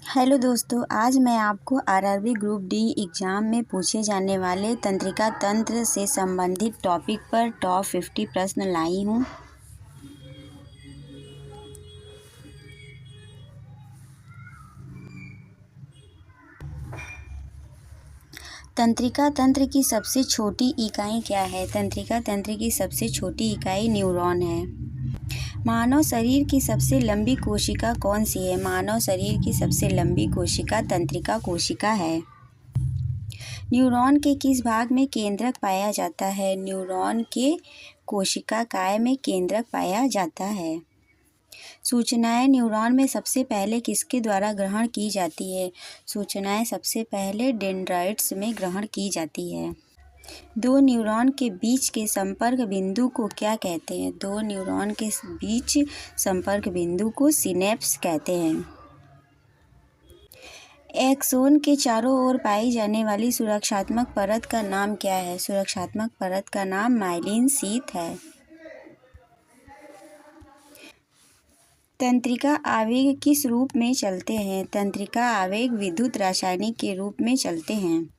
Hello दोस्तों, आज मैं आपको आरआरबी ग्रुप डी एग्ज़ाम में पूछे जाने वाले तंत्रिका तंत्र से संबंधित टॉपिक पर टॉप 50 प्रश्न लाई हूँ। तंत्रिका तंत्र की सबसे छोटी इकाई क्या है? तंत्रिका तंत्र की सबसे छोटी इकाई न्यूरॉन है। मानव शरीर की सबसे लंबी कोशिका कौन सी है? मानव शरीर की सबसे लंबी कोशिका तंत्रिका कोशिका है। न्यूरॉन के किस भाग में केंद्रक पाया जाता है? न्यूरॉन के कोशिका काय में केंद्रक पाया जाता है। सूचनाएं न्यूरॉन में सबसे पहले किसके द्वारा ग्रहण की जाती है? सूचनाएं सबसे पहले डेंड्राइट्स में ग्रहण की जाती है। दो न्यूरॉन के बीच के संपर्क बिंदु को क्या कहते हैं? दो न्यूरॉन के बीच संपर्क बिंदु को सिनेप्स कहते हैं। एक्सोन के चारों ओर पाई जाने वाली सुरक्षात्मक परत का नाम क्या है? सुरक्षात्मक परत का नाम माइलिन शीथ है। तंत्रिका आवेग किस रूप में चलते हैं? तंत्रिका आवेग विद्युत रासायनिक के रूप में चलते हैं।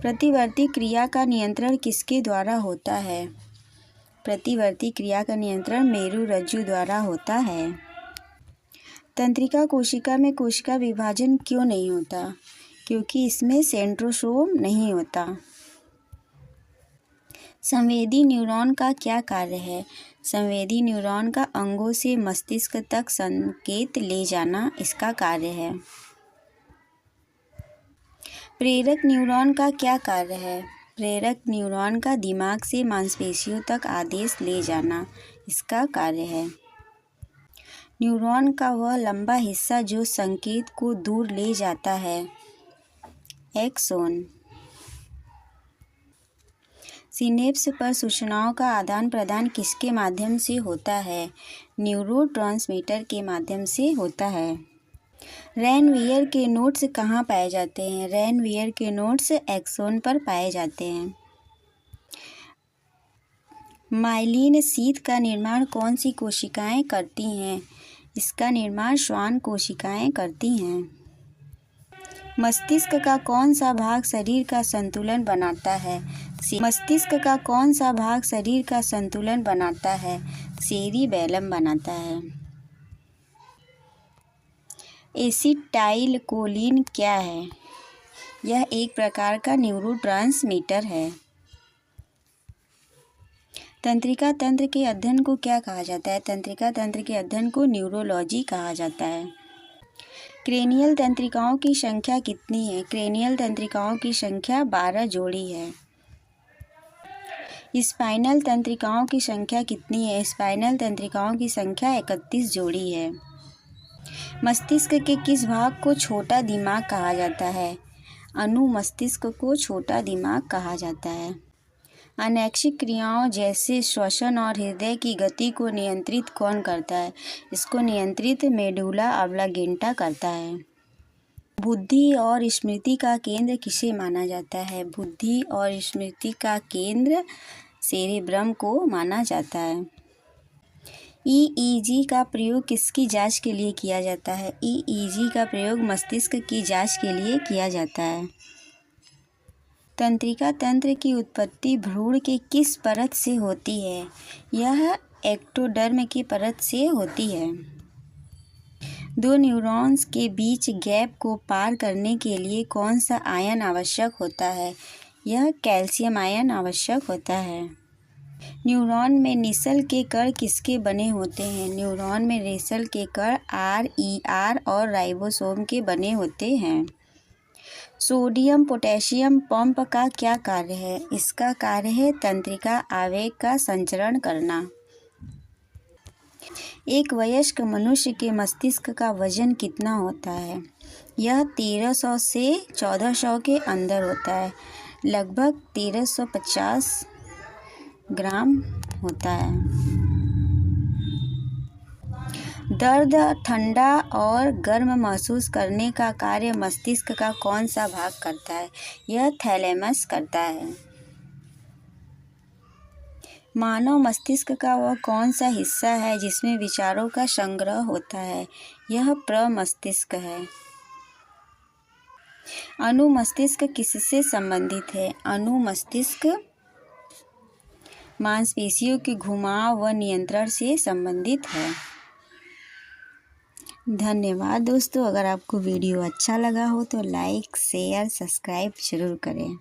प्रतिवर्ती क्रिया का नियंत्रण किसके द्वारा होता है? प्रतिवर्ती क्रिया का नियंत्रण मेरुरज्जु द्वारा होता है। तंत्रिका कोशिका में कोशिका विभाजन क्यों नहीं होता? क्योंकि इसमें सेंट्रोसोम नहीं होता। संवेदी न्यूरॉन का क्या कार्य है? संवेदी न्यूरॉन का अंगों से मस्तिष्क तक संकेत ले जाना इसका कार्य है। प्रेरक न्यूरॉन का क्या कार्य है? प्रेरक न्यूरॉन का दिमाग से मांसपेशियों तक आदेश ले जाना इसका कार्य है। न्यूरॉन का वह लंबा हिस्सा जो संकेत को दूर ले जाता है, एक्सोन। सिनेप्स पर सूचनाओं का आदान प्रदान किसके माध्यम से होता है? न्यूरोट्रांसमीटर के माध्यम से होता है। रैनवियर के नोड्स कहाँ पाए जाते हैं? रैनवियर के नोड्स एक्सोन पर पाए जाते हैं। माइलिन शीथ का निर्माण कौन सी कोशिकाएं करती हैं? इसका निर्माण श्वान कोशिकाएं करती हैं। मस्तिष्क का कौन सा भाग शरीर का संतुलन बनाता है? मस्तिष्क का कौन सा भाग शरीर का संतुलन बनाता है? सेरिबैलम बनाता है। एसिटाइल कोलिन क्या है? यह एक प्रकार का न्यूरोट्रांसमीटर है। तंत्रिका तंत्र के अध्ययन को क्या कहा जाता है? तंत्रिका तंत्र के अध्ययन को न्यूरोलॉजी कहा जाता है। क्रेनियल तंत्रिकाओं की संख्या कितनी है? क्रेनियल तंत्रिकाओं की संख्या 12 जोड़ी है। स्पाइनल तंत्रिकाओं की संख्या कितनी है? स्पाइनल तंत्रिकाओं की संख्या 31 जोड़ी है। मस्तिष्क के किस भाग को छोटा दिमाग कहा जाता है? अनुमस्तिष्क को छोटा दिमाग कहा जाता है। अनैच्छिक क्रियाओं जैसे श्वसन और हृदय की गति को नियंत्रित कौन करता है? इसको नियंत्रित मेडुला ऑब्लांगेटा करता है। बुद्धि और स्मृति का केंद्र किसे माना जाता है? बुद्धि और स्मृति का केंद्र सेरेब्रम को माना जाता है। ईईजी का प्रयोग किसकी जांच के लिए किया जाता है? ईईजी का प्रयोग मस्तिष्क की जांच के लिए किया जाता है। तंत्रिका तंत्र की उत्पत्ति भ्रूण के किस परत से होती है? यह एक्टोडर्म की परत से होती है। दो न्यूरॉन्स के बीच गैप को पार करने के लिए कौन सा आयन आवश्यक होता है? यह कैल्शियम आयन आवश्यक होता है। न्यूरॉन में निसल के कण किसके बने होते हैं? न्यूरॉन में रेशल के कण आरईआर और राइबोसोम के बने होते हैं। सोडियम पोटेशियम पंप का क्या कार्य है? इसका कार्य है तंत्रिका आवेग का संचरण करना। एक वयस्क मनुष्य के मस्तिष्क का वजन कितना होता है? यह 1300 से 1400 के अंदर होता है। लगभग 1350 ग्राम होता है। दर्द, ठंडा और गर्म महसूस करने का कार्य मस्तिष्क का कौन सा भाग करता है? यह थैलेमस करता है। मानव मस्तिष्क का वह कौन सा हिस्सा है जिसमें विचारों का संग्रह होता है? यह प्रमस्तिष्क है। अनुमस्तिष्क किससे संबंधित है? अनुमस्तिष्क मांसपेशियों के घुमाव व नियंत्रण से संबंधित है। धन्यवाद दोस्तों। अगर आपको वीडियो अच्छा लगा हो तो लाइक, शेयर, सब्सक्राइब जरूर करें।